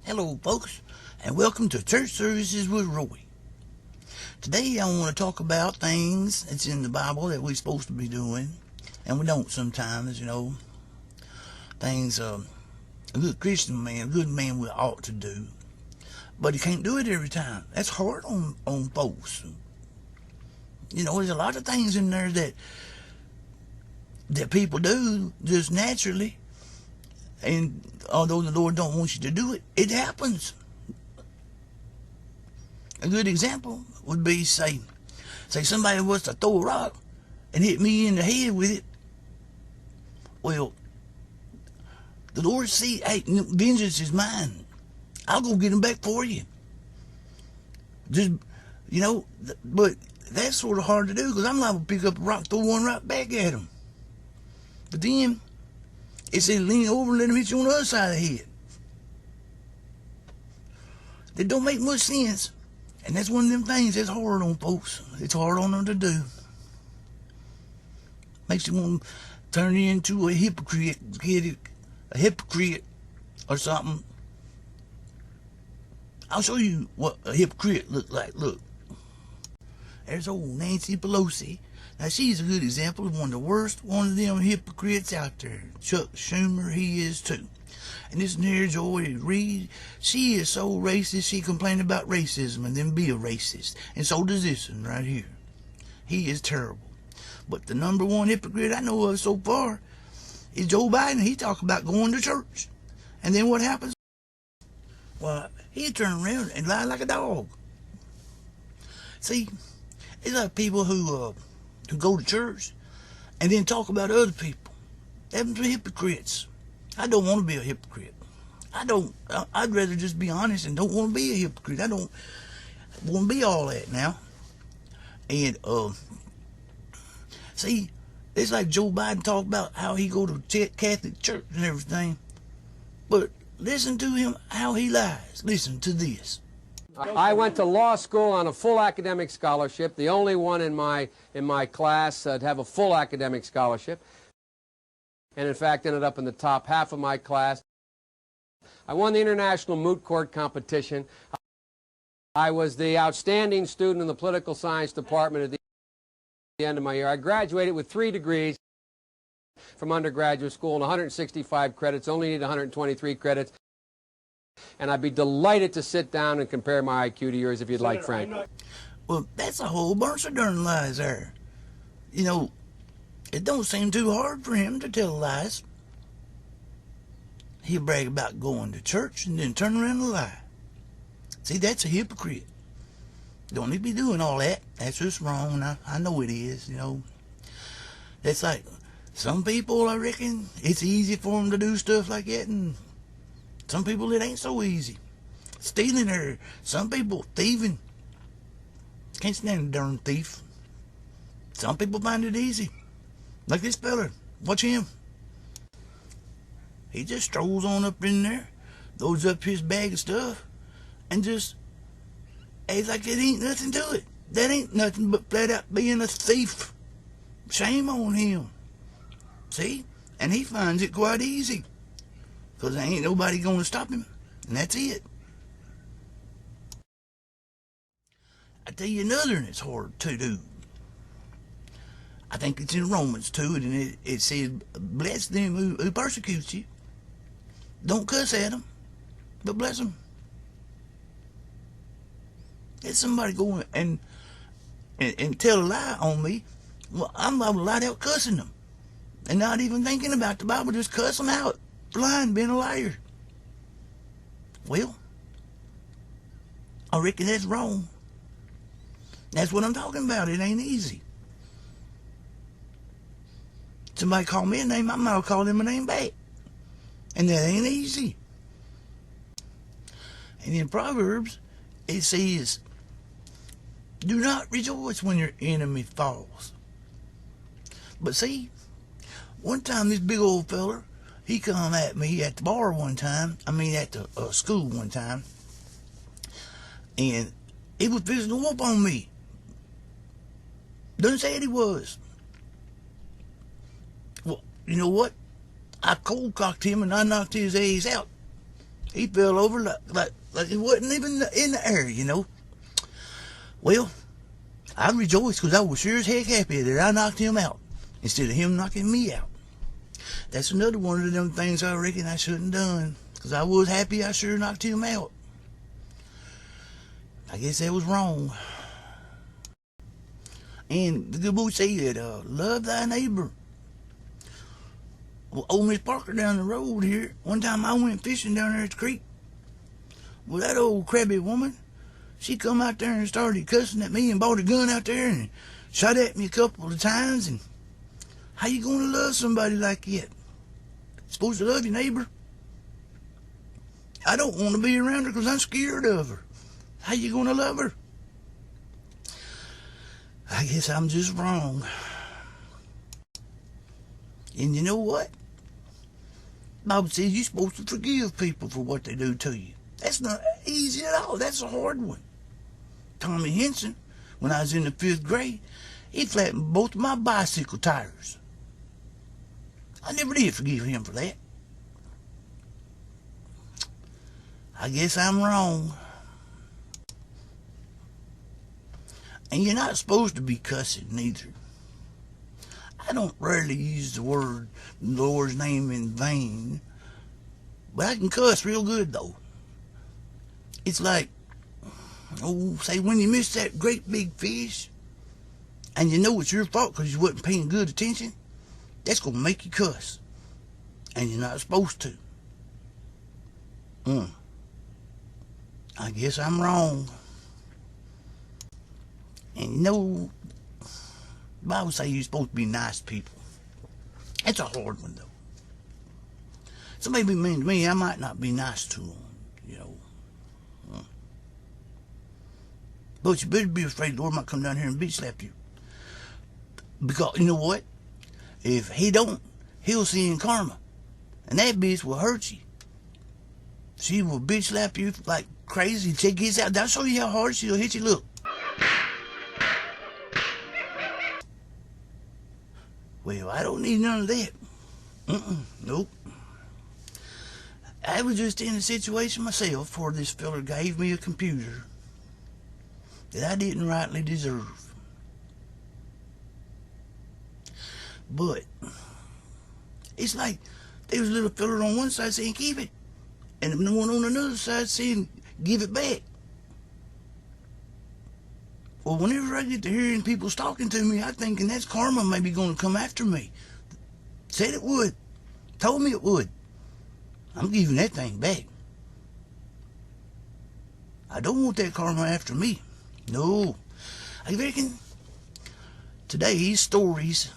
Hello folks, and welcome to Church Services with Roy. Today I want to talk about things that's in the Bible that we're supposed to be doing, and we don't sometimes, things a good Christian man, a good man we ought to do, but he can't do it every time. That's hard on folks. There's a lot of things in there that people do just naturally, and although the Lord don't want you to do it, it happens. A good example would be, say somebody was to throw a rock and hit me in the head with it. Well, the Lord see, hey, vengeance is mine. I'll go get him back for you. But that's sort of hard to do because I'm liable to pick up a rock, throw one right back at him. But then it said lean over and let him hit you on the other side of the head. That don't make much sense. And that's one of them things that's hard on folks. It's hard on them to do. Makes you want to turn you into a hypocrite, a hypocrite or something. I'll show you what a hypocrite looks like. Look. There's old Nancy Pelosi. Now, she's a good example of one of the worst one of them hypocrites out there. Chuck Schumer, he is too. And this near Joy Reid, she is so racist, she complained about racism and then be a racist. And so does this one right here. He is terrible. But the number one hypocrite I know of so far is Joe Biden. He talk about going to church. And then what happens? Well, he turn around and lie like a dog. See, it's like people who go to church and then talk about other people. They're hypocrites. I don't want to be a hypocrite. I'd rather just be honest and don't want to be a hypocrite. I don't want to be all that now. And, see, it's like Joe Biden talk about how he go to Catholic church and everything. But listen to him, how he lies. Listen to this. I went to law school on a full academic scholarship, the only one in my class to have a full academic scholarship, and in fact ended up in the top half of my class. I won the international moot court competition. I was the outstanding student in the political science department at the end of my year. I graduated with 3 degrees from undergraduate school and 165 credits, only need 123 credits. And I'd be delighted to sit down and compare my IQ to yours if you'd like, Frank. Well, that's a whole bunch of darn lies there. It don't seem too hard for him to tell lies. He'll brag about going to church and then turn around and lie. See, that's a hypocrite. Don't need to be doing all that. That's just wrong. I know it is, That's like, some people, I reckon, it's easy for them to do stuff like that, and some people it ain't so easy. Stealing or some people thieving. Can't stand a darn thief. Some people find it easy. Like this fella. Watch him. He just strolls on up in there, throws up his bag of stuff, and just acts like it ain't nothing to it. That ain't nothing but flat out being a thief. Shame on him. See? And he finds it quite easy. Because there ain't nobody going to stop him. And that's it. I tell you another one that's hard to do. I think it's in Romans 2, and it says, bless them who persecute you. Don't cuss at them, but bless them. If somebody go and tell a lie on me, well, I'm liable to lie out cussing them. And not even thinking about the Bible, just cuss them out. Lying, being a liar. Well, I reckon that's wrong. That's what I'm talking about. It ain't easy. Somebody call me a name, I might have called them a name back. And that ain't easy. And in Proverbs, it says, do not rejoice when your enemy falls. But see, one time this big old feller, he come at me at the bar one time, at the school one time, and he was fixing to whoop on me. Done said he was. Well, you know what? I cold cocked him and I knocked his ass out. He fell over like it wasn't even in the air, you know. Well, I rejoiced because I was sure as heck happy that I knocked him out instead of him knocking me out. That's another one of them things I reckon I shouldn't done, because I was happy I sure knocked him out. I guess that was wrong. And the good boy said, love thy neighbor. Well, old Miss Parker down the road here, one time I went fishing down there at the creek. Well, that old crabby woman, she come out there and started cussing at me and brought a gun out there and shot at me a couple of times. And how you gonna love somebody like that? Supposed to love your neighbor? I don't want to be around her because I'm scared of her. How you gonna love her? I guess I'm just wrong. And you know what? The Bible says you're supposed to forgive people for what they do to you. That's not easy at all. That's a hard one. Tommy Henson, when I was in the 5th grade, he flattened both of my bicycle tires. I never did forgive him for that. I guess I'm wrong. And you're not supposed to be cussing neither. I don't rarely use the Lord's name in vain, but I can cuss real good though. It's like, say when you miss that great big fish, and you know it's your fault because you wasn't paying good attention, that's going to make you cuss. And you're not supposed to. I guess I'm wrong. And you know, the Bible says you're supposed to be nice to people. That's a hard one, though. Somebody be mean to me, I might not be nice to them, you know. But you better be afraid the Lord might come down here and bitch slap you. Because, you know what? If he don't, he'll send karma. And that bitch will hurt you. She will bitch slap you like crazy. Check this out. I'll show you how hard she'll hit you. Look. Well, I don't need none of that. Nope. I was just in a situation myself where this fella gave me a computer that I didn't rightly deserve. But it's like there was a little fella on one side saying keep it, and the one on another side saying give it back. Well, whenever I get to hearing people talking to me, I'm thinking that's karma maybe going to come after me. Said it would. Told me it would. I'm giving that thing back. I don't want that karma after me. No. I reckon today's stories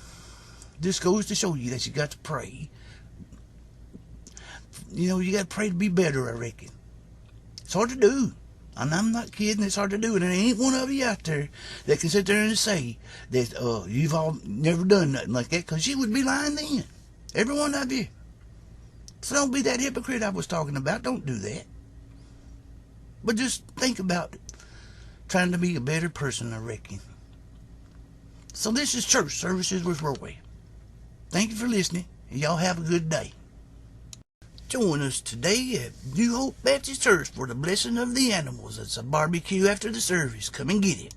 just goes to show you that you got to pray. You know, you got to pray to be better, I reckon. It's hard to do. And I'm not kidding, it's hard to do. And there ain't one of you out there that can sit there and say that you've all never done nothing like that, because you would be lying then. Every one of you. So don't be that hypocrite I was talking about. Don't do that. But just think about it. Trying to be a better person, I reckon. So this is Church Services with Roy. Thank you for listening, and y'all have a good day. Join us today at New Hope Baptist Church for the blessing of the animals. It's a barbecue after the service. Come and get it.